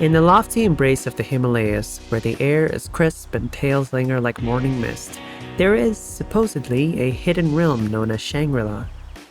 In the lofty embrace of the Himalayas, where the air is crisp and tales linger like morning mist, there is, supposedly, a hidden realm known as Shangri-La.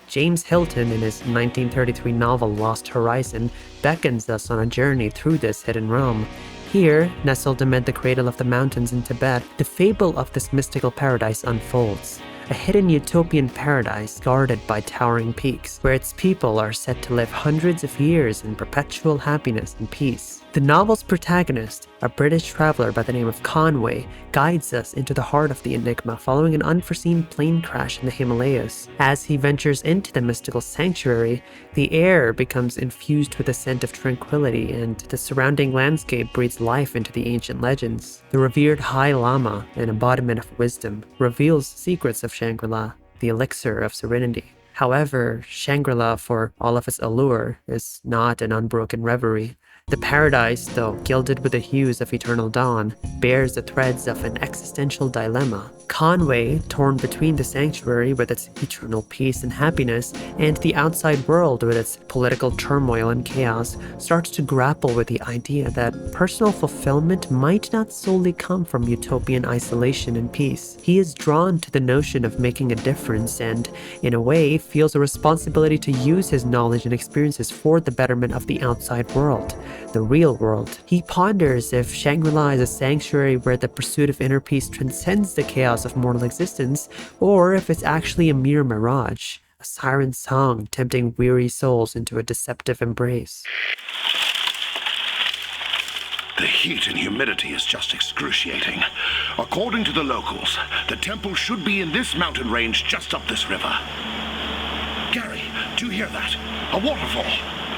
James Hilton, in his 1933 novel Lost Horizon, beckons us on a journey through this hidden realm. Here, nestled amid the cradle of the mountains in Tibet, the fable of this mystical paradise unfolds. A hidden utopian paradise guarded by towering peaks, where its people are said to live hundreds of years in perpetual happiness and peace. The novel's protagonist, a British traveler by the name of Conway, guides us into the heart of the enigma following an unforeseen plane crash in the Himalayas. As he ventures into the mystical sanctuary, the air becomes infused with a scent of tranquility, and the surrounding landscape breathes life into the ancient legends. The revered High Lama, an embodiment of wisdom, reveals secrets of Shangri-La, the elixir of serenity. However, Shangri-La, for all of its allure, is not an unbroken reverie. The paradise, though gilded with the hues of eternal dawn, bears the threads of an existential dilemma. Conway, torn between the sanctuary with its eternal peace and happiness, and the outside world with its political turmoil and chaos, starts to grapple with the idea that personal fulfillment might not solely come from utopian isolation and peace. He is drawn to the notion of making a difference and, in a way, feels a responsibility to use his knowledge and experiences for the betterment of the outside world, the real world. He ponders if Shangri-La is a sanctuary where the pursuit of inner peace transcends the chaos of mortal existence, or if it's actually a mere mirage, a siren song tempting weary souls into a deceptive embrace. The heat and humidity is just excruciating. According to the locals, the temple should be in this mountain range just up this river. Gary, do you hear that? A waterfall.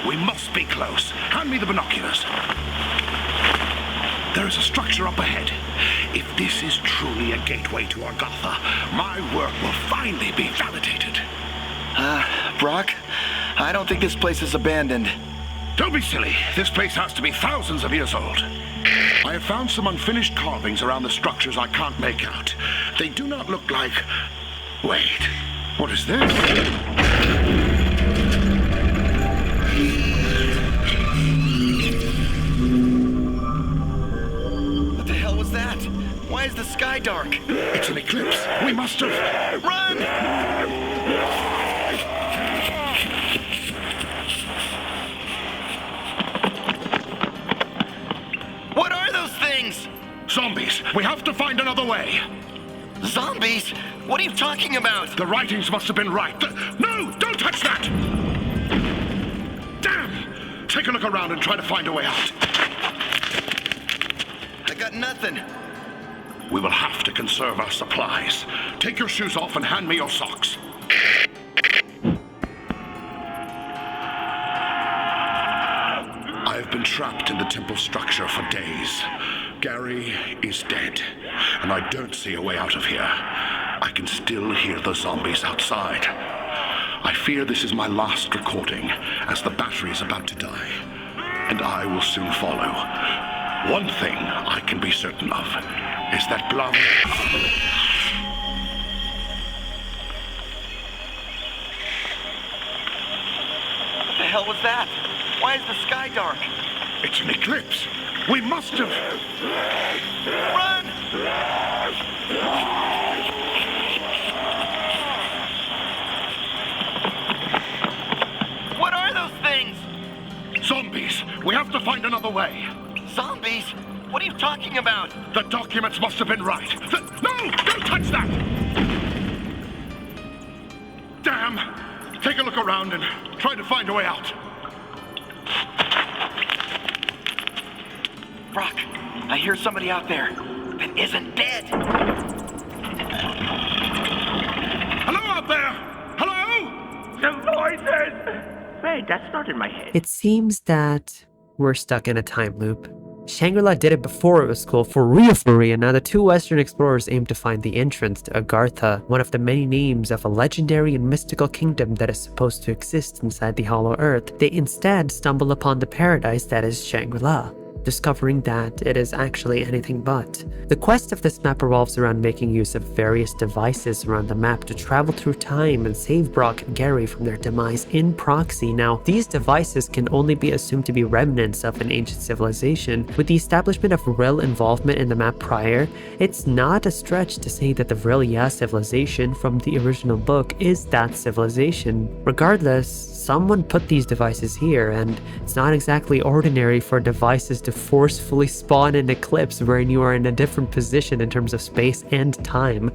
We must be close. Hand me the binoculars. There is a structure up ahead. If this is truly a gateway to Agatha, my work will finally be validated. Brock, I don't think this place is abandoned. Don't be silly. This place has to be thousands of years old. I have found some unfinished carvings around the structures I can't make out. They do not look like... Wait, what is this? That? Why is the sky dark? It's an eclipse. We must have... Run! What are those things? Zombies. We have to find another way. Zombies? What are you talking about? The writings must have been right. No! Don't touch that! Damn! Take a look around and try to find a way out. I got nothing. We will have to conserve our supplies. Take your shoes off and hand me your socks. I have been trapped in the temple structure for days. Gary is dead, and I don't see a way out of here. I can still hear the zombies outside. I fear this is my last recording, as the battery is about to die, and I will soon follow. One thing I can be certain of is that blood... What the hell was that? Why is the sky dark? It's an eclipse. We must have... Run! What are those things? Zombies. We have to find another way. Zombies? What are you talking about? The documents must have been right. No! Don't touch that! Damn! Take a look around and try to find a way out. Brock, I hear somebody out there that isn't dead. Hello out there! Hello? The voices! Wait, that's not in my head. It seems that we're stuck in a time loop. Shangri-La did it before it was cool, for real, and now the two Western explorers aim to find the entrance to Agartha, one of the many names of a legendary and mystical kingdom that is supposed to exist inside the Hollow Earth. They instead stumble upon the paradise that is Shangri-La. discovering that it is actually anything but. The quest of this map revolves around making use of various devices around the map to travel through time and save Brock and Gary from their demise in proxy. Now, these devices can only be assumed to be remnants of an ancient civilization. With the establishment of real involvement in the map prior, it's not a stretch to say that the Vril-Ya civilization from the original book is that civilization. Regardless, someone put these devices here, and it's not exactly ordinary for devices to forcefully spawn an eclipse wherein you are in a different position in terms of space and time.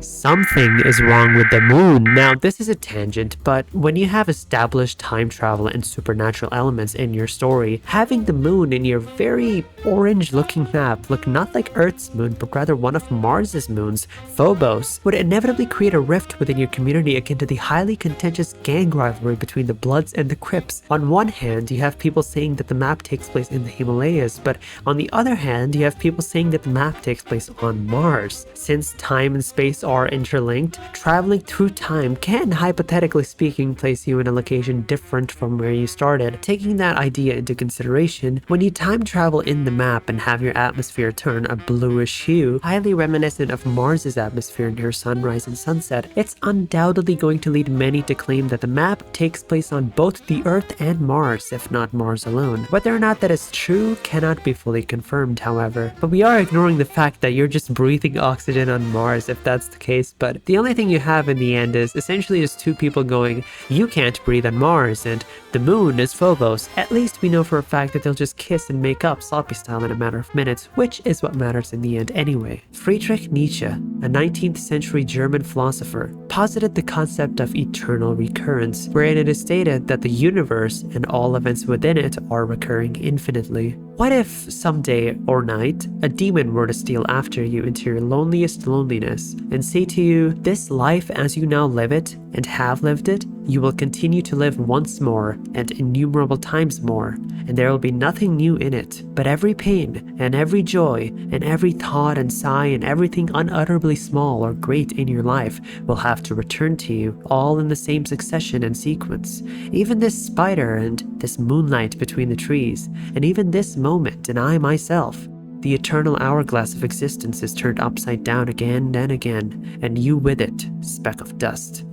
Something is wrong with the moon. Now, this is a tangent, but when you have established time travel and supernatural elements in your story, having the moon in your very orange-looking map look not like Earth's moon, but rather one of Mars's moons, Phobos, would inevitably create a rift within your community akin to the highly contentious gang rivalry between the Bloods and the Crips. On one hand, you have people saying that the map takes place in the Himalayas, but on the other hand, you have people saying that the map takes place on Mars. Since time and space are interlinked, traveling through time can, hypothetically speaking, place you in a location different from where you started. Taking that idea into consideration, when you time travel in the map and have your atmosphere turn a bluish hue, highly reminiscent of Mars's atmosphere near sunrise and sunset, it's undoubtedly going to lead many to claim that the map takes place on both the Earth and Mars, if not Mars alone. Whether or not that is true cannot be fully confirmed, however, but we are ignoring the fact that you're just breathing oxygen on Mars if that's the case. But the only thing you have in the end is essentially just two people going, you can't breathe on Mars, and the moon is Phobos. At least we know for a fact that they'll just kiss and make up sloppy style in a matter of minutes, which is what matters in the end anyway. Friedrich Nietzsche, a 19th century German philosopher, posited the concept of eternal recurrence, wherein it is stated that the universe and all events within it are recurring infinitely. What if someday or night, a demon were to steal after you into your loneliest loneliness and say to you, this life as you now live it and have lived it, you will continue to live once more and innumerable times more, and there will be nothing new in it, but every pain and every joy and every thought and sigh and everything unutterably small or great in your life will have to return to you, all in the same succession and sequence. Even this spider and this moonlight between the trees, and even this moment and I myself. The eternal hourglass of existence is turned upside down again and again, and you with it, speck of dust.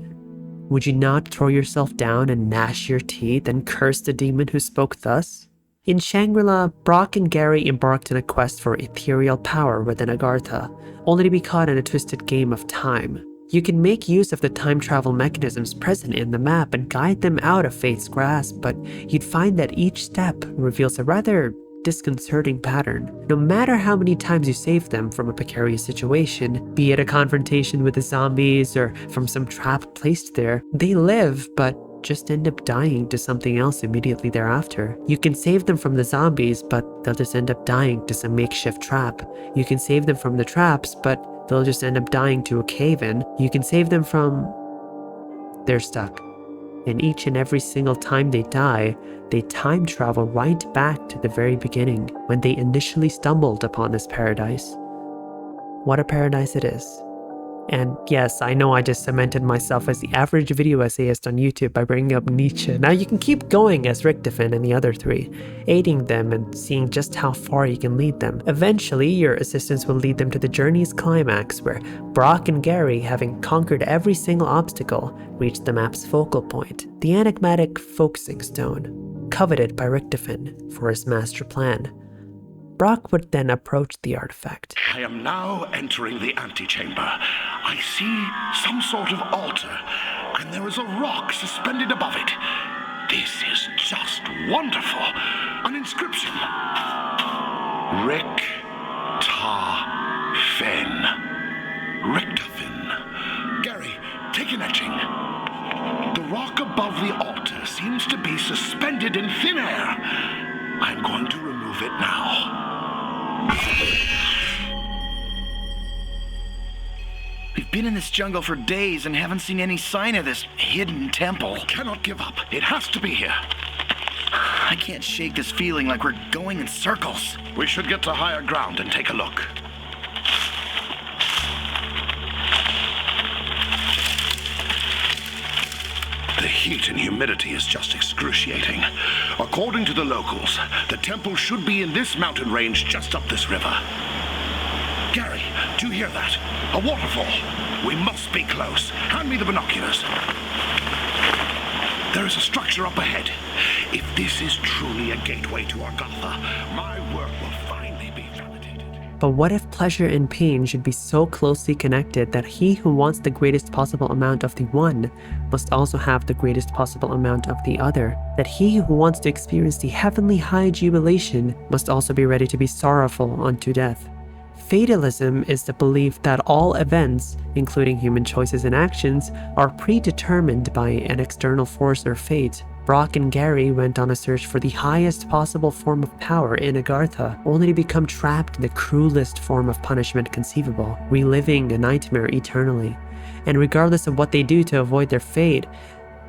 Would you not throw yourself down and gnash your teeth and curse the demon who spoke thus? In Shangri-La, Brock and Gary embarked on a quest for ethereal power within Agartha, only to be caught in a twisted game of time. You can make use of the time travel mechanisms present in the map and guide them out of fate's grasp, but you'd find that each step reveals a rather disconcerting pattern. No matter how many times you save them from a precarious situation, be it a confrontation with the zombies or from some trap placed there, they live, but just end up dying to something else immediately thereafter. You can save them from the zombies, but they'll just end up dying to some makeshift trap. You can save them from the traps, but they'll just end up dying to a cave-in. You can save them from... They're stuck. And each and every single time they die, they time travel right back to the very beginning, when they initially stumbled upon this paradise. What a paradise it is. And yes, I know I just cemented myself as the average video essayist on YouTube by bringing up Nietzsche. Now you can keep going as Richtofen and the other three, aiding them and seeing just how far you can lead them. Eventually, your assistance will lead them to the journey's climax, where Brock and Gary, having conquered every single obstacle, reach the map's focal point, the enigmatic focusing stone, coveted by Richtofen for his master plan. Brock would then approach the artifact. I am now entering the antechamber. I see some sort of altar, and there is a rock suspended above it. This is just wonderful. An inscription. Rectofen. Richtofen. Gary, take an etching. The rock above the altar seems to be suspended in thin air. I'm going to remove it now. We've been in this jungle for days and haven't seen any sign of this hidden temple. We cannot give up. It has to be here. I can't shake this feeling like we're going in circles. We should get to higher ground and take a look. The heat and humidity is just excruciating. According to the locals, the temple should be in this mountain range just up this river. Gary, do you hear that? A waterfall. We must be close. Hand me the binoculars. There is a structure up ahead. If this is truly a gateway to Agatha, my work will finally be validated. But what if pleasure and pain should be so closely connected that he who wants the greatest possible amount of the one must also have the greatest possible amount of the other? That he who wants to experience the heavenly high jubilation must also be ready to be sorrowful unto death? Fatalism is the belief that all events, including human choices and actions, are predetermined by an external force or fate. Brock and Gary went on a search for the highest possible form of power in Agartha, only to become trapped in the cruelest form of punishment conceivable, reliving a nightmare eternally. And regardless of what they do to avoid their fate,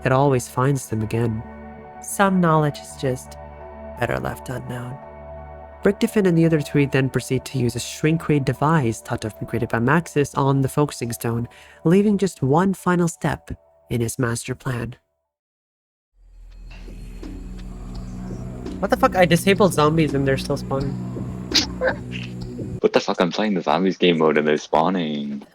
it always finds them again. Some knowledge is just better left unknown. Richtofen and the other three then proceed to use a shrink ray device thought to have been created by Maxis on the focusing stone, leaving just one final step in his master plan. What the fuck? I disabled zombies and they're still spawning. What the fuck? I'm playing the zombies game mode and they're spawning.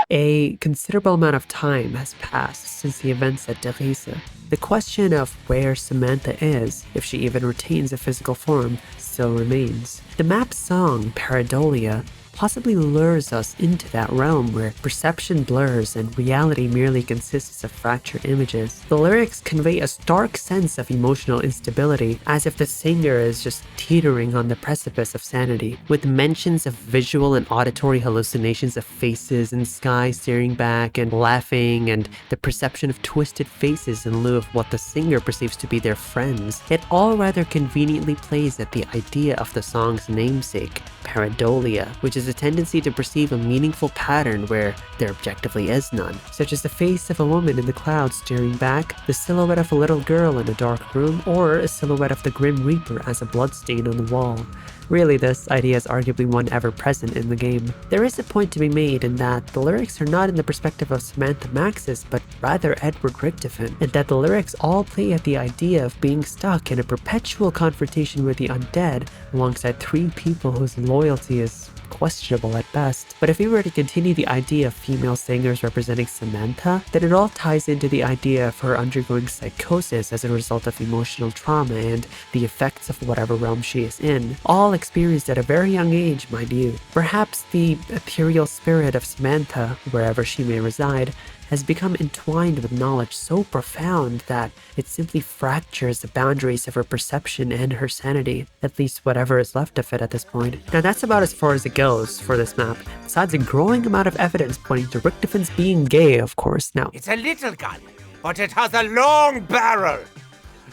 A considerable amount of time has passed since the events at Decode. The question of where Samantha is, if she even retains a physical form, still remains. The map's song, Pareidolia, possibly lures us into that realm where perception blurs and reality merely consists of fractured images. The lyrics convey a stark sense of emotional instability, as if the singer is just teetering on the precipice of sanity, with mentions of visual and auditory hallucinations of faces in sky staring back and laughing, and the perception of twisted faces in lieu of what the singer perceives to be their friends. It all rather conveniently plays at the idea of the song's namesake, Pareidolia, which is a tendency to perceive a meaningful pattern where there objectively is none, such as the face of a woman in the clouds staring back, the silhouette of a little girl in a dark room, or a silhouette of the Grim Reaper as a bloodstain on the wall. Really, this idea is arguably one ever present in the game. There is a point to be made in that the lyrics are not in the perspective of Samantha Maxis, but rather Edward Richtofen, and that the lyrics all play at the idea of being stuck in a perpetual confrontation with the undead alongside three people whose loyalty is questionable at best. But if we were to continue the idea of female singers representing Samantha, then it all ties into the idea of her undergoing psychosis as a result of emotional trauma and the effects of whatever realm she is in, all experienced at a very young age, mind you. Perhaps the ethereal spirit of Samantha, wherever she may reside, has become entwined with knowledge so profound that it simply fractures the boundaries of her perception and her sanity, at least whatever is left of it at this point. Now that's about as far as it goes for this map, besides a growing amount of evidence pointing to Richtofen's being gay, of course. Now, It's a little gun, but it has a long barrel,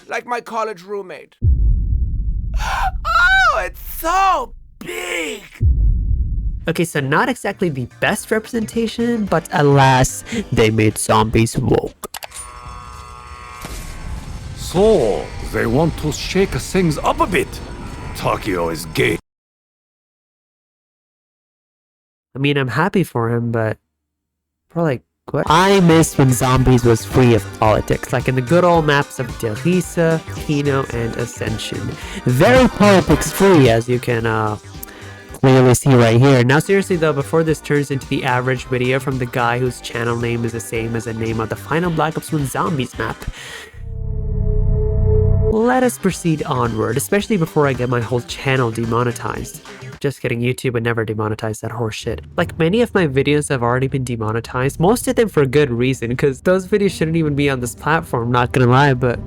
like my college roommate. Oh, it's so big! okay, so not exactly the best representation, but alas, they made zombies woke. So, they want to shake things up a bit. Takio is gay. I mean, I'm happy for him, but probably what? I miss when zombies was free of politics, like in the good old maps of Delisa, Kino, and Ascension. Very politics free, as you can clearly see right here. Now seriously though, before this turns into the average video from the guy whose channel name is the same as the name of the final Black Ops 1 Zombies map, let us proceed onward, especially before I get my whole channel demonetized. Just kidding, YouTube would never demonetize that horse shit. Like, many of my videos have already been demonetized, most of them for good reason, because those videos shouldn't even be on this platform, not gonna lie. But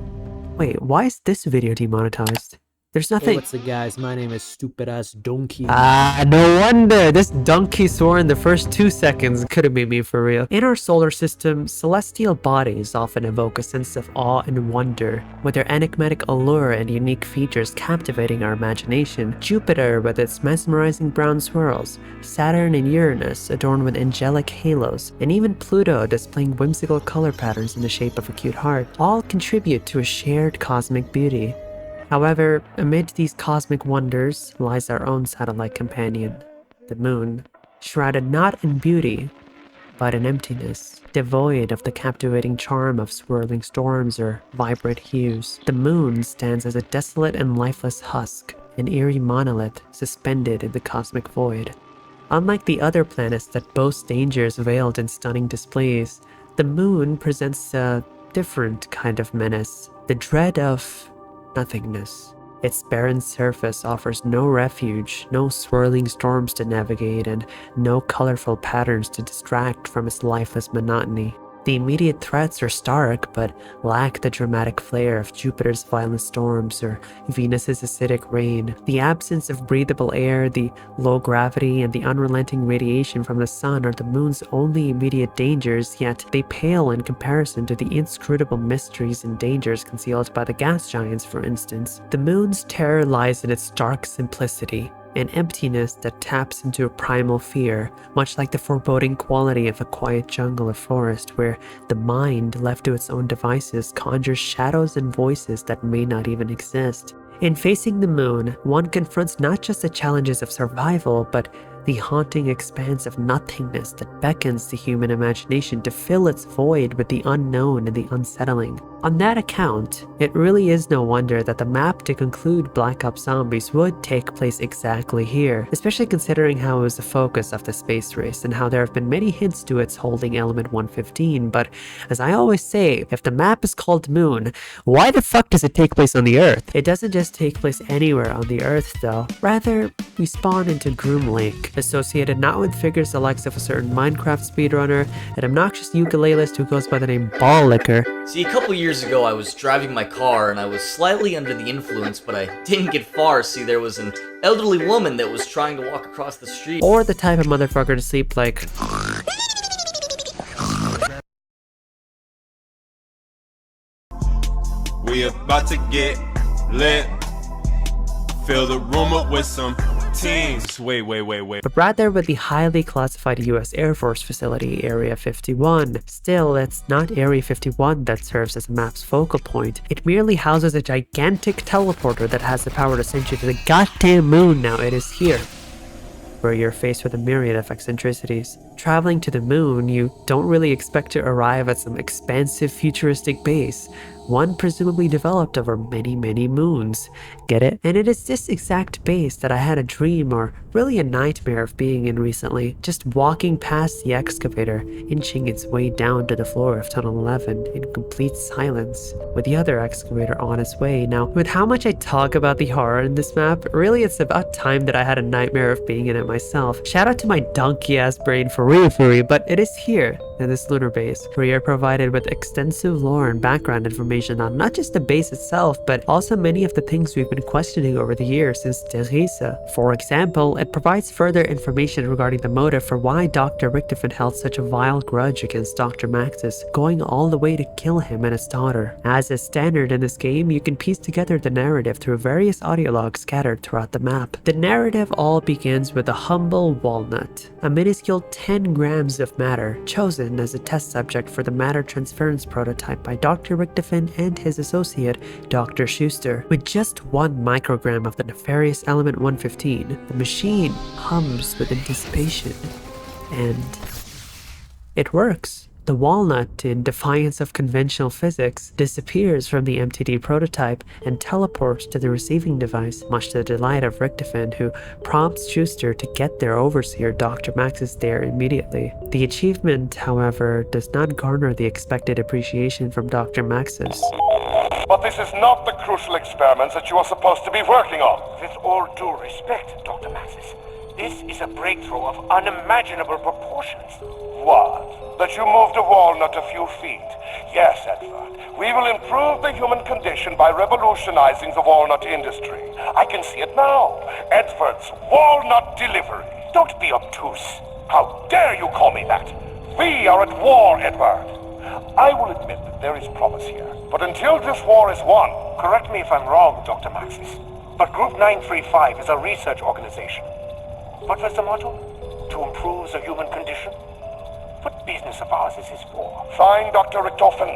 wait, why is this video demonetized? There's nothing. Hey, what's up, guys? My name is Stupid Ass Donkey. No wonder. This donkey swore in the first 2 seconds. Could have been me for real. In our solar system, celestial bodies often evoke a sense of awe and wonder, with their enigmatic allure and unique features captivating our imagination. Jupiter with its mesmerizing brown swirls, Saturn and Uranus adorned with angelic halos, and even Pluto displaying whimsical color patterns in the shape of a cute heart, all contribute to a shared cosmic beauty. However, amid these cosmic wonders lies our own satellite companion, the moon, shrouded not in beauty, but an emptiness, devoid of the captivating charm of swirling storms or vibrant hues. The moon stands as a desolate and lifeless husk, an eerie monolith suspended in the cosmic void. Unlike the other planets that boast dangers veiled in stunning displays, the moon presents a different kind of menace, the dread of nothingness. Its barren surface offers no refuge, no swirling storms to navigate, and no colorful patterns to distract from its lifeless monotony. The immediate threats are stark, but lack the dramatic flair of Jupiter's violent storms or Venus's acidic rain. The absence of breathable air, the low gravity, and the unrelenting radiation from the sun are the moon's only immediate dangers, yet they pale in comparison to the inscrutable mysteries and dangers concealed by the gas giants, for instance. The moon's terror lies in its stark simplicity, an emptiness that taps into a primal fear, much like the foreboding quality of a quiet jungle or forest where the mind, left to its own devices, conjures shadows and voices that may not even exist. In facing the moon, one confronts not just the challenges of survival, but the haunting expanse of nothingness that beckons the human imagination to fill its void with the unknown and the unsettling. On that account, it really is no wonder that the map to conclude Black Ops Zombies would take place exactly here, especially considering how it was the focus of the space race and how there have been many hints to its holding element 115, but as I always say, if the map is called Moon, why the fuck does it take place on the Earth? It doesn't just take place anywhere on the Earth though, rather we spawn into Groom Lake, associated not with figures the likes of a certain Minecraft speedrunner, an obnoxious ukulelist who goes by the name Ball Licker. See, a couple years ago I was driving my car and I was slightly under the influence, but I didn't get far. See, there was an elderly woman that was trying to walk across the street. Or the type of motherfucker to sleep like... We about to get lit. Fill the room up with some teens. Wait. But rather with the highly classified US Air Force facility, Area 51. Still, it's not Area 51 that serves as the map's focal point. It merely houses a gigantic teleporter that has the power to send you to the goddamn moon. Now it is here, where you're faced with a myriad of eccentricities. Traveling to the moon, you don't really expect to arrive at some expansive futuristic base, one presumably developed over many moons. Get it? And it is this exact base that I had a dream, or really a nightmare, of being in recently. Just walking past the excavator, inching its way down to the floor of Tunnel 11 in complete silence, with the other excavator on its way. Now, with how much I talk about the horror in this map, really it's about time that I had a nightmare of being in it myself. Shout out to my donkey-ass brain for real, but it is here, in this lunar base, where you're provided with extensive lore and background information on not just the base itself, but also many of the things we've been questioning over the years since Teresa. For example, it provides further information regarding the motive for why Dr. Richtofen held such a vile grudge against Dr. Maxis, going all the way to kill him and his daughter. As is standard in this game, you can piece together the narrative through various audio logs scattered throughout the map. The narrative all begins with a humble walnut, a minuscule 10 grams of matter, chosen as a test subject for the matter transference prototype by Dr. Richtofen and his associate, Dr. Schuster. With just 1 microgram of the nefarious element 115, the machine hums with anticipation, and it works. The walnut, in defiance of conventional physics, disappears from the MTD prototype and teleports to the receiving device, much to the delight of Richtofen, who prompts Schuster to get their overseer, Dr. Maxis, there immediately. The achievement, however, does not garner the expected appreciation from Dr. Maxis. But this is not the crucial experiments that you are supposed to be working on. With all due respect, Dr. Maxis, this is a breakthrough of unimaginable proportions. What? That you moved a walnut a few feet? Yes, Edward. We will improve the human condition by revolutionizing the walnut industry. I can see it now. Edward's walnut delivery. Don't be obtuse. How dare you call me that? We are at war, Edward. I will admit that there is promise here. But until this war is won, correct me if I'm wrong, Dr. Maxis, but Group 935 is a research organization. What was the motto? To improve the human condition? What business of ours is this war? Fine, Dr. Richtofen.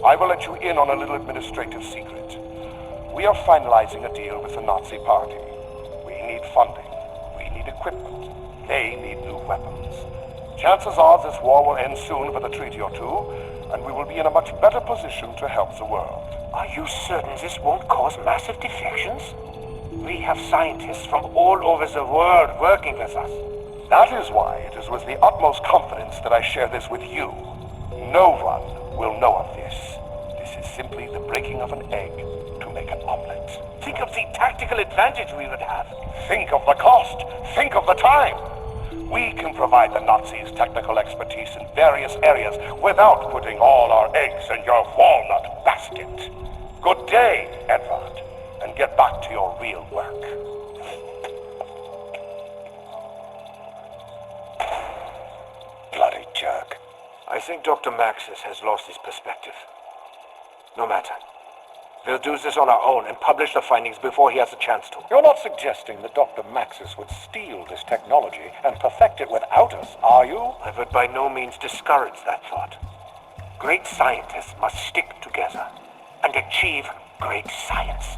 I will let you in on a little administrative secret. We are finalizing a deal with the Nazi Party. We need funding. We need equipment. They need new weapons. Chances are this war will end soon with a treaty or two, and we will be in a much better position to help the world. Are you certain this won't cause massive defections? We have scientists from all over the world working with us. That is why it is with the utmost confidence that I share this with you. No one will know of this. This is simply the breaking of an egg to make an omelet. Think of the tactical advantage we would have. Think of the cost. Think of the time. We can provide the Nazis technical expertise in various areas without putting all our eggs in your walnut basket. Good day, Edward, and get back to your real work. Bloody jerk. I think Dr. Maxis has lost his perspective. No matter. We'll do this on our own and publish the findings before he has a chance to. You're not suggesting that Dr. Maxis would steal this technology and perfect it without us, are you? I would by no means discourage that thought. Great scientists must stick together and achieve great science.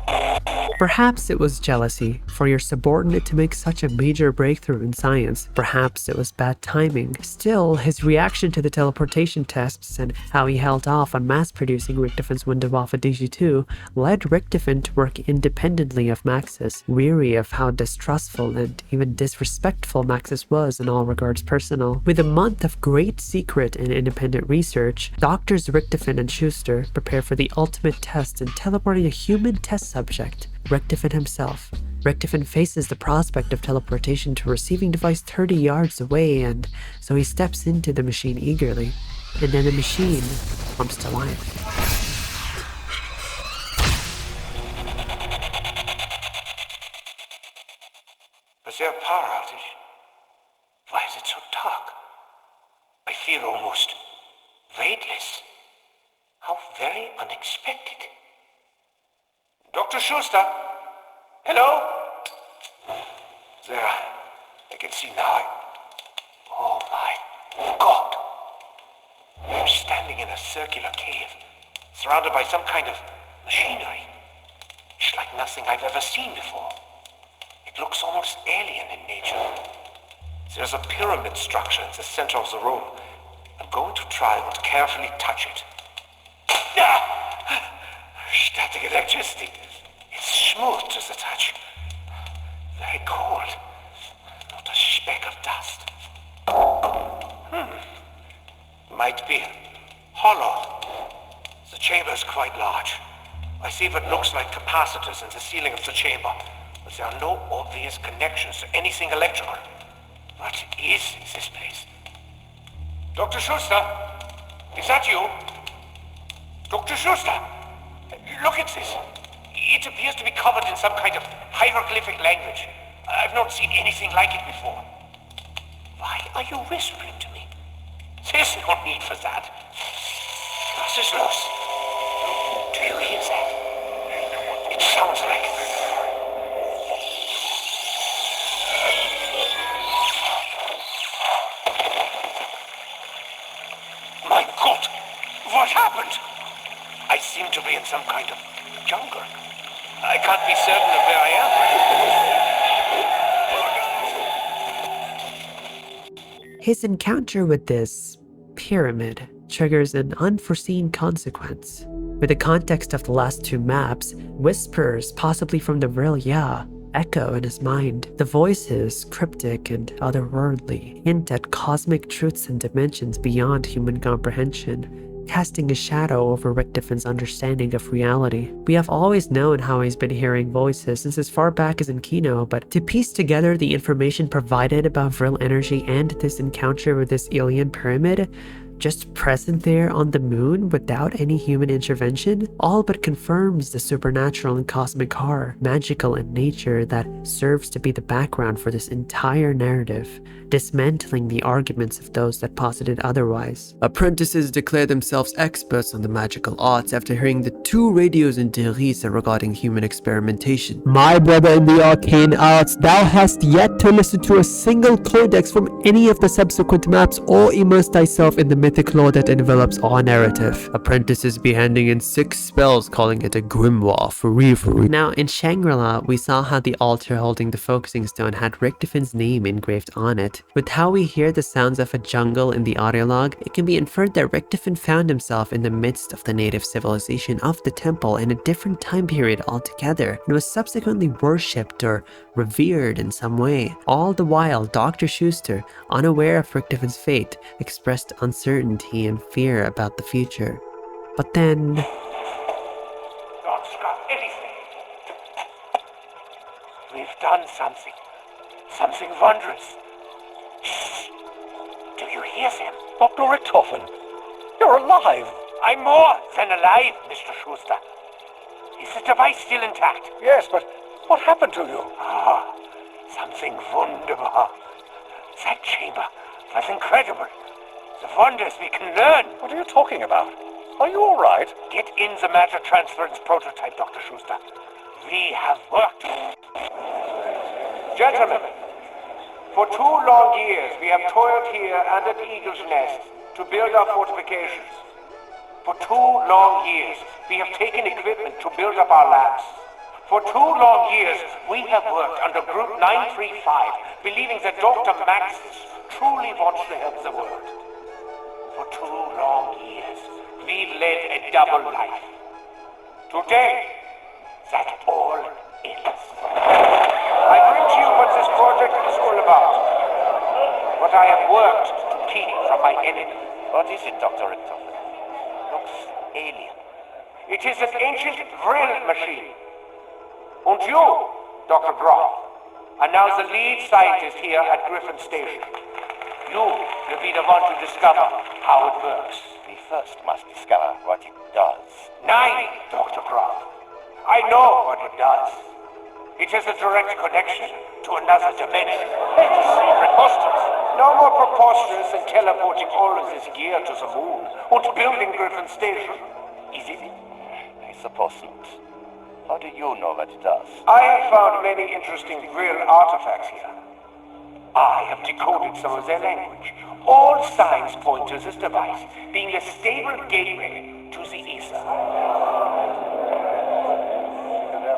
Perhaps it was jealousy for your subordinate to make such a major breakthrough in science. Perhaps it was bad timing. Still, his reaction to the teleportation tests and how he held off on mass-producing Richtofen's window off at DG2 led Richtofen to work independently of Maxis, weary of how distrustful and even disrespectful Maxis was in all regards personal. With a month of great secret and independent research, Doctors Richtofen and Schuster prepare for the ultimate test and teleport a human test subject, Richtofen himself. Richtofen faces the prospect of teleportation to a receiving device 30 yards away, and so he steps into the machine eagerly. And then the machine comes to life. Was there a power outage? Why is it so dark? I feel almost weightless. How very unexpected. Dr. Schuster? Hello? There. I can see now. Oh my God. I'm standing in a circular cave, surrounded by some kind of machinery. It's like nothing I've ever seen before. It looks almost alien in nature. There's a pyramid structure in the center of the room. I'm going to try and carefully touch it. Static electricity. It's smooth to the touch. Very cold. Not a speck of dust. Might be hollow. The chamber is quite large. I see what looks like capacitors in the ceiling of the chamber, but there are no obvious connections to anything electrical. What is this place? Dr. Schuster? Is that you? Dr. Schuster? Look at this. It appears to be covered in some kind of hieroglyphic language. I've not seen anything like it before. Why are you whispering to me? There's no need for that. This is loose. Do you hear that? It sounds like... My God! What happened? I seem to be in some kind of jungle. I can't be certain of where I am. His encounter with this pyramid triggers an unforeseen consequence. With the context of the last two maps, whispers, possibly from the real Ya, echo in his mind. The voices, cryptic and otherworldly, hint at cosmic truths and dimensions beyond human comprehension, casting a shadow over Richtofen's understanding of reality. We have always known how he's been hearing voices since as far back as in Kino, but to piece together the information provided about Vril energy and this encounter with this alien pyramid, just present there on the moon without any human intervention, all but confirms the supernatural and cosmic horror, magical in nature, that serves to be the background for this entire narrative, dismantling the arguments of those that posited otherwise. Apprentices declare themselves experts on the magical arts after hearing the two radios in Teresa regarding human experimentation. My brother in the arcane arts, thou hast yet to listen to a single codex from any of the subsequent maps or immerse thyself in the mythic lore that envelops all narrative. Apprentices be handing in 6 spells, calling it a grimoire for reverie. Now, in Shangri-La, we saw how the altar holding the focusing stone had Richtofen's name engraved on it. With how we hear the sounds of a jungle in the audio log, it can be inferred that Richtofen found himself in the midst of the native civilization of the temple in a different time period altogether, and was subsequently worshipped or revered in some way. All the while, Dr. Schuster, unaware of Richtofen's fate, expressed uncertainty and fear about the future. But then... Don't scrap anything. We've done something. Something wondrous. Shh. Do you hear them? Dr. Richtofen, you're alive. I'm more than alive, Mr. Schuster. Is the device still intact? Yes, but what happened to you? Ah, something wonderful. That chamber was incredible. The wonders we can learn. What are you talking about? Are you all right? Get in the matter transference prototype, Dr. Schuster. We have worked. Gentlemen, for 2 long years we have toiled here and at Eagle's Nest to build our fortifications. For 2 long years we have taken equipment to build up our labs. For 2 long years we have worked under Group 935, believing that Dr. Maxis truly wants to help the world. For 2 long years we've led a double life. Today, that all ends. I bring to you what this project is all about. What I have worked to keep from my enemy. What is it, Dr. Richtofen? Looks alien. It is an ancient drill machine. And you, Dr. Groff, are now the lead scientist here at Griffin Station. You will be the one to discover how it works. We first must discover what it does. Nein, Dr. Groff. I know what it does. It has a direct connection to another dimension. It is preposterous. No more preposterous than teleporting all of this gear to the moon and building Griffin Station, is it? I suppose not. How do you know what it does? I have found many interesting real artifacts here. I have decoded some of their language. All signs point to this device being a stable gateway to the Aether.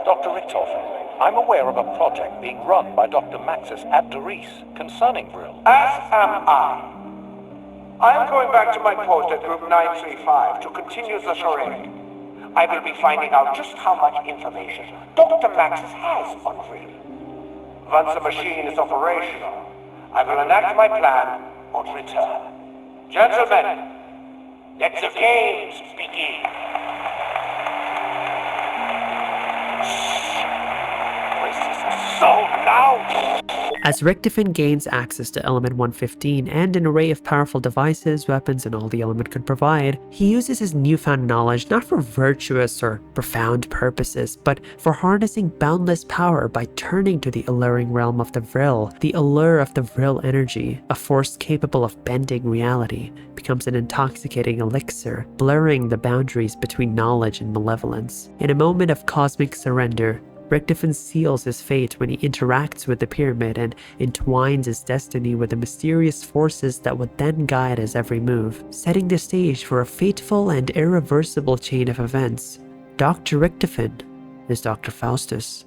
Dr. Richtofen, I'm aware of a project being run by Dr. Maxis at Doris concerning Brill. As am I. I am going back to my post at Group 935 to continue the charade. I will be finding out just how much information Dr. Maxis has on Brill. Once the machine is operational, I will enact my plan and return. Gentlemen, let the games begin. So loud! As Richtofen gains access to Element 115 and an array of powerful devices, weapons, and all the element could provide, he uses his newfound knowledge not for virtuous or profound purposes, but for harnessing boundless power by turning to the alluring realm of the Vril. The allure of the Vril energy, a force capable of bending reality, becomes an intoxicating elixir, blurring the boundaries between knowledge and malevolence. In a moment of cosmic surrender, Richtofen seals his fate when he interacts with the pyramid and entwines his destiny with the mysterious forces that would then guide his every move, setting the stage for a fateful and irreversible chain of events. Dr. Richtofen is Dr. Faustus.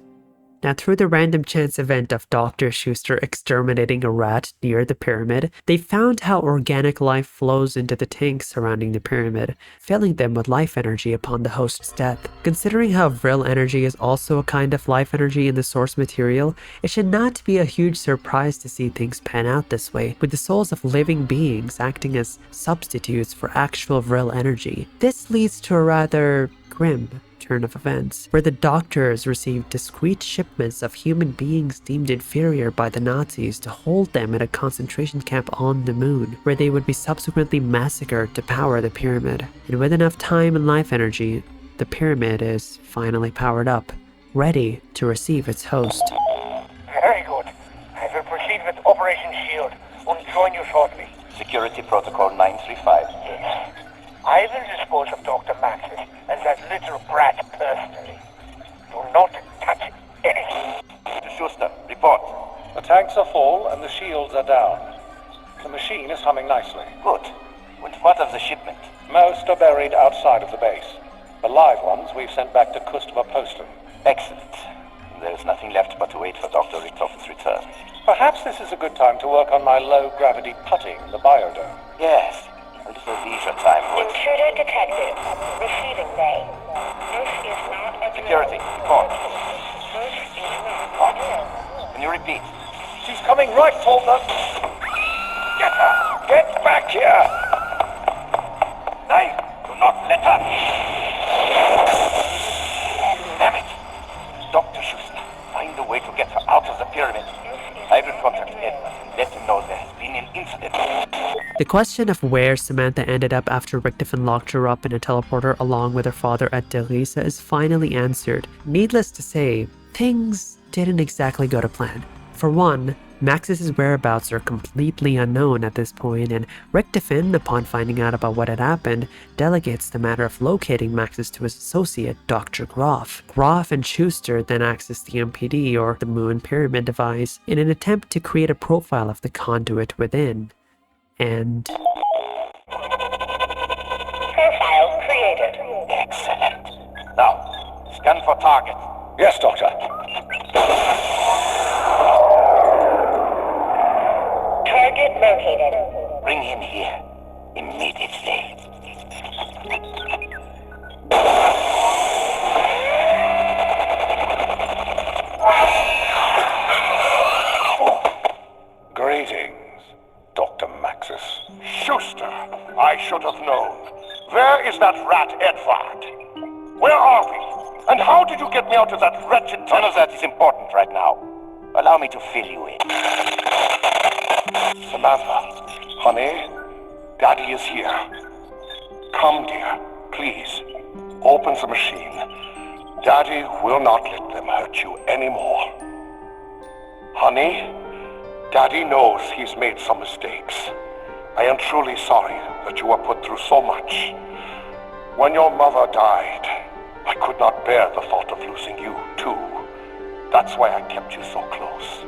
Now, through the random chance event of Dr. Schuster exterminating a rat near the pyramid, they found how organic life flows into the tanks surrounding the pyramid, filling them with life energy upon the host's death. Considering how Vril energy is also a kind of life energy in the source material, it should not be a huge surprise to see things pan out this way, with the souls of living beings acting as substitutes for actual Vril energy. This leads to a rather grim turn of events, where the doctors received discreet shipments of human beings deemed inferior by the Nazis to hold them in a concentration camp on the moon, where they would be subsequently massacred to power the pyramid. And with enough time and life energy, the pyramid is finally powered up, ready to receive its host. Very good. I will proceed with Operation Shield and join you shortly. Security Protocol 935. Yes. I will dispose of Dr. Maxis and that little brat personally. Do not touch anything. Mr. Schuster, report. The tanks are full and the shields are down. The machine is humming nicely. Good. And what trace. The live ones we've sent back to customer posting. Excellent. There's nothing left but to wait for Dr. Richtofen's return. Perhaps this is a good time to work on my low-gravity putting in the biodome. Yes, a little leisure time would. Intruder detected. Receiving bay. This is not a Security, report. This is not a drill. Can you repeat? She's coming right for them! Get her! Get back here! Nay, do not let her! Damn it! Dr. Schuster, find a way to get her out of the pyramid. I will contact Edward and let him know there has been an incident. The question of where Samantha ended up after Richtofen locked her up in a teleporter along with her father at Derisa is finally answered. Needless to say, things didn't exactly go to plan. For one, Max's whereabouts are completely unknown at this point, and Richtofen, upon finding out about what had happened, delegates the matter of locating Max's to his associate, Dr. Groff. Groff and Schuster then access the MPD, or the Moon Pyramid device, in an attempt to create a profile of the conduit within. And... Profile created. Excellent. Now, scan for target. Yes, Doctor. Target located. Bring him here immediately. Greetings, Dr. Maxis. Schuster, I should have known. Where is that rat Edward? Where are we? And how did you get me out of that wretched None of that is important right now. Allow me to fill you in. Samantha, honey, Daddy is here. Come, dear, please. Open the machine. Daddy will not let them hurt you anymore. Honey, Daddy knows he's made some mistakes. I am truly sorry that you were put through so much. When your mother died, I could not bear the thought of losing you, too. That's why I kept you so close.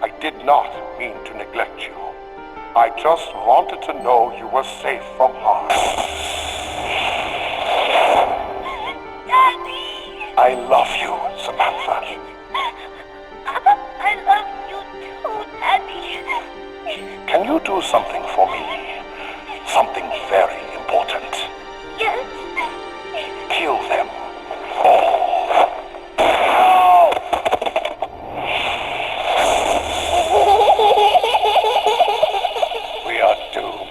I did not mean to neglect you. I just wanted to know you were safe from harm. Daddy! I love you, Samantha. I love you too, Daddy. Can you do something for me? Something very important. Yes. Kill them all. We are doomed.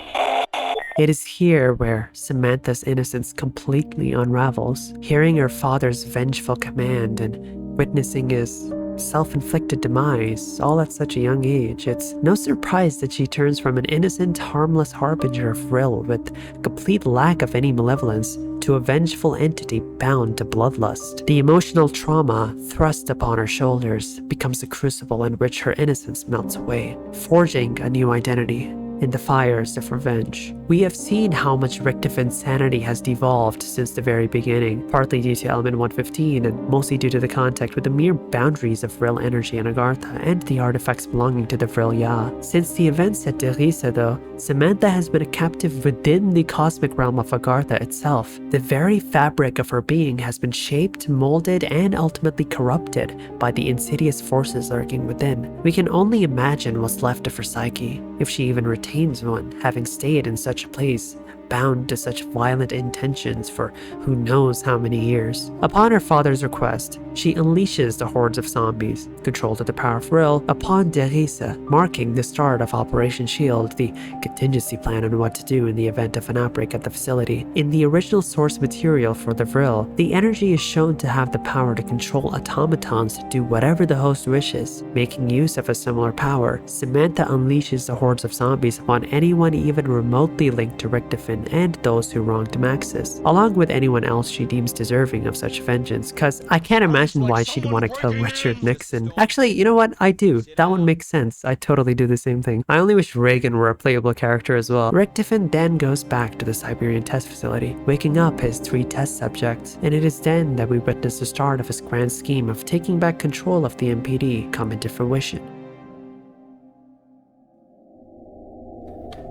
it is here where Samantha's innocence completely unravels. Hearing her father's vengeful command and witnessing his self-inflicted demise, all at such a young age, it's no surprise that she turns from an innocent, harmless harbinger of Vril with complete lack of any malevolence to a vengeful entity bound to bloodlust. The emotional trauma thrust upon her shoulders becomes a crucible in which her innocence melts away, forging a new identity in the fires of revenge. We have seen how much Richtofen's sanity has devolved since the very beginning, partly due to element 115 and mostly due to the contact with the mere boundaries of Vril energy in Agartha and the artifacts belonging to the Vril Ya. Since the events at Derisa though, Samantha has been a captive within the cosmic realm of Agartha itself. The very fabric of her being has been shaped, molded, and ultimately corrupted by the insidious forces lurking within. We can only imagine what's left of her psyche, if she even retains one, having stayed in such a place, bound to such violent intentions for who knows how many years. Upon her father's request, she unleashes the hordes of zombies, controlled with the power of Vril, upon Derisa, marking the start of Operation Shield, the contingency plan on what to do in the event of an outbreak at the facility. In the original source material for the Vril, the energy is shown to have the power to control automatons to do whatever the host wishes. Making use of a similar power, Samantha unleashes the hordes of zombies upon anyone even remotely linked to Richtofen and those who wronged Maxis, along with anyone else she deems deserving of such vengeance, cause I can't imagine why she'd want to kill Richard Nixon. Actually, you know what? I do. That one makes sense. I totally do the same thing. I only wish Reagan were a playable character as well. Richtofen then goes back to the Siberian test facility, waking up his 3 test subjects, and it is then that we witness the start of his grand scheme of taking back control of the MPD come into fruition.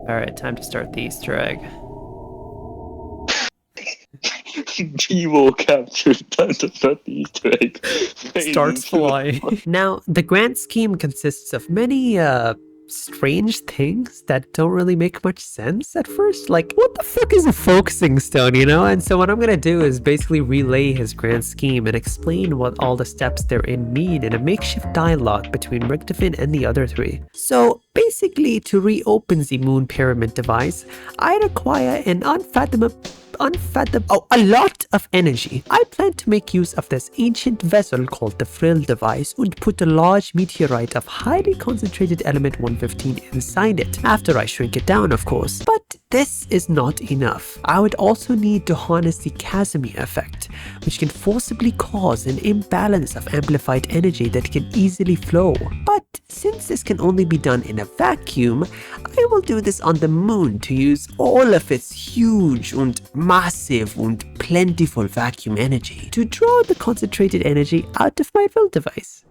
Alright, time to start the Easter egg. T-Wall captured. That's not the Easter egg. Starts flying. Now, the grand scheme consists of many, strange things that don't really make much sense at first. Like, what the fuck is a focusing stone, you know? And so what I'm gonna do is basically relay his grand scheme and explain what all the steps therein mean in a makeshift dialogue between Richtofen and the other three. So basically, to reopen the moon pyramid device, I require an a lot of energy. I plan to make use of this ancient vessel called the Frill device and put a large meteorite of highly concentrated element 115 inside it, after I shrink it down, of course. But this is not enough. I would also need to harness the Casimir effect, which can forcibly cause an imbalance of amplified energy that can easily flow. But since this can only be done in a vacuum, I will do this on the moon to use all of its huge and massive and plentiful vacuum energy to draw the concentrated energy out of my Frill device.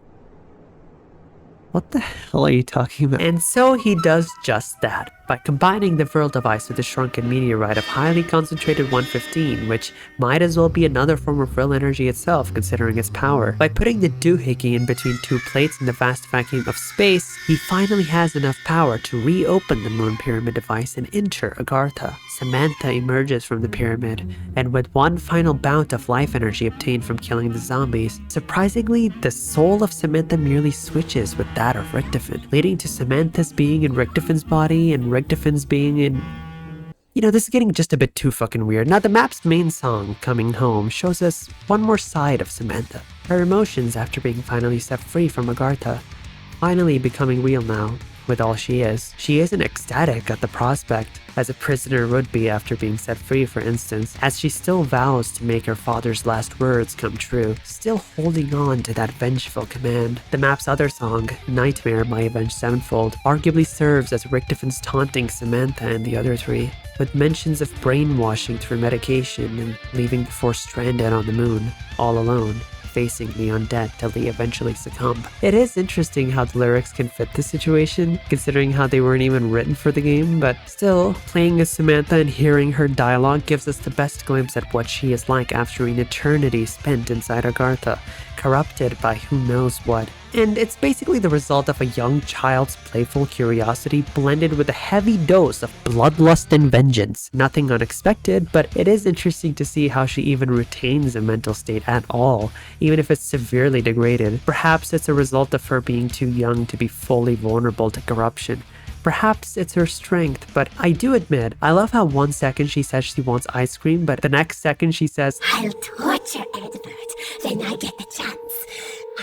What the hell are you talking about? And so he does just that, by combining the Frill device with the shrunken meteorite of highly concentrated 115, which might as well be another form of Frill energy itself considering its power. By putting the doohickey in between two plates in the vast vacuum of space, he finally has enough power to reopen the moon pyramid device and enter Agartha. Samantha emerges from the pyramid, and with one final bout of life energy obtained from killing the zombies, surprisingly, the soul of Samantha merely switches with that of Richtofen, leading to Samantha's being in Richtofen's body and Richtofen's being in... You know, this is getting just a bit too fucking weird. Now, the map's main song, Coming Home, shows us one more side of Samantha. Her emotions after being finally set free from Agartha. Finally becoming real now, with all she is. She isn't ecstatic at the prospect, as a prisoner would be after being set free, for instance, as she still vows to make her father's last words come true, still holding on to that vengeful command. The map's other song, Nightmare by Avenged Sevenfold, arguably serves as Richtofen's taunting Samantha and the other three, with mentions of brainwashing through medication and leaving the Force stranded on the moon, all alone, facing the undead till they eventually succumb. It is interesting how the lyrics can fit the situation, considering how they weren't even written for the game, but still, playing as Samantha and hearing her dialogue gives us the best glimpse at what she is like after an eternity spent inside Agartha, corrupted by who knows what. And it's basically the result of a young child's playful curiosity blended with a heavy dose of bloodlust and vengeance. Nothing unexpected, but it is interesting to see how she even retains a mental state at all, even if it's severely degraded. Perhaps it's a result of her being too young to be fully vulnerable to corruption. Perhaps it's her strength, but I do admit, I love how 1 second she says she wants ice cream, but the next second she says, I'll torture Edward when I get the chance.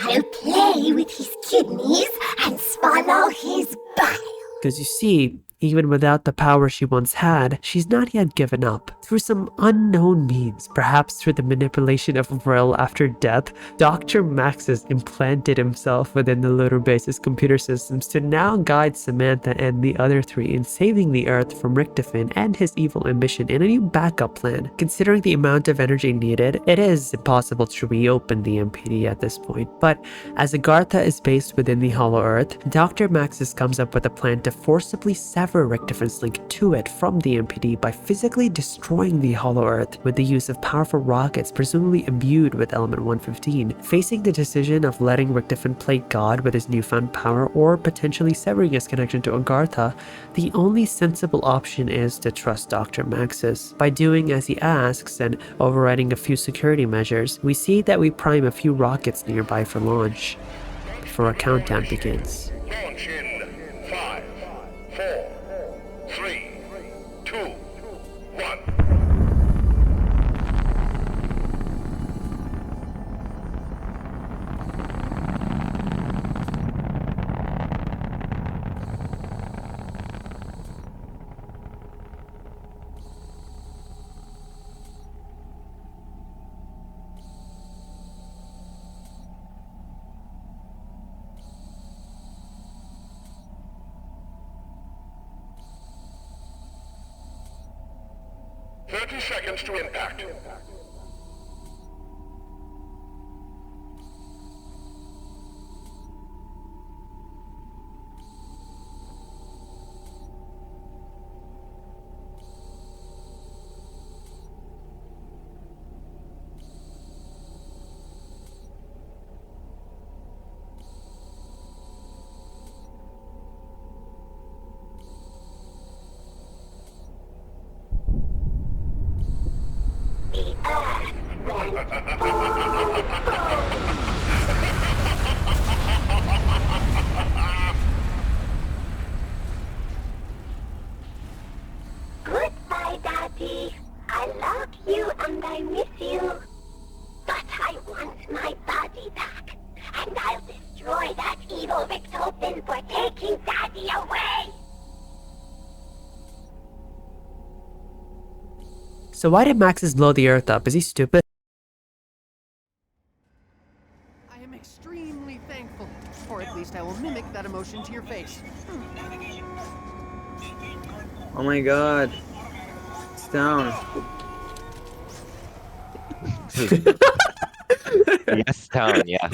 I'll play with his kidneys and swallow his bile. Because you see, even without the power she once had, she's not yet given up. Through some unknown means, perhaps through the manipulation of Frill after death, Dr. Maxis implanted himself within the lunar base's computer systems to now guide Samantha and the other three in saving the Earth from Richtofen and his evil ambition in a new backup plan. Considering the amount of energy needed, it is impossible to reopen the MPD at this point. But as Agartha is based within the Hollow Earth, Dr. Maxis comes up with a plan to forcibly sever Richtofen's link to it from the MPD by physically destroying the Hollow Earth with the use of powerful rockets presumably imbued with element 115. Facing the decision of letting Richtofen play God with his newfound power or potentially severing his connection to Agartha, the only sensible option is to trust Dr. Maxis. By doing as he asks and overriding a few security measures, we see that we prime a few rockets nearby for launch, before a countdown begins. Launch in 5, 4, 3, 2, 1. Seconds to impact. earth Goodbye, Daddy. I love you and I miss you. But I want my body back. And I'll destroy that evil Richtofen for taking Daddy away. So why did Maxis blow the Earth up? Is he stupid? I am extremely thankful. Or at least I will mimic that emotion to your face. Oh my god. It's down. Yes, down, yeah.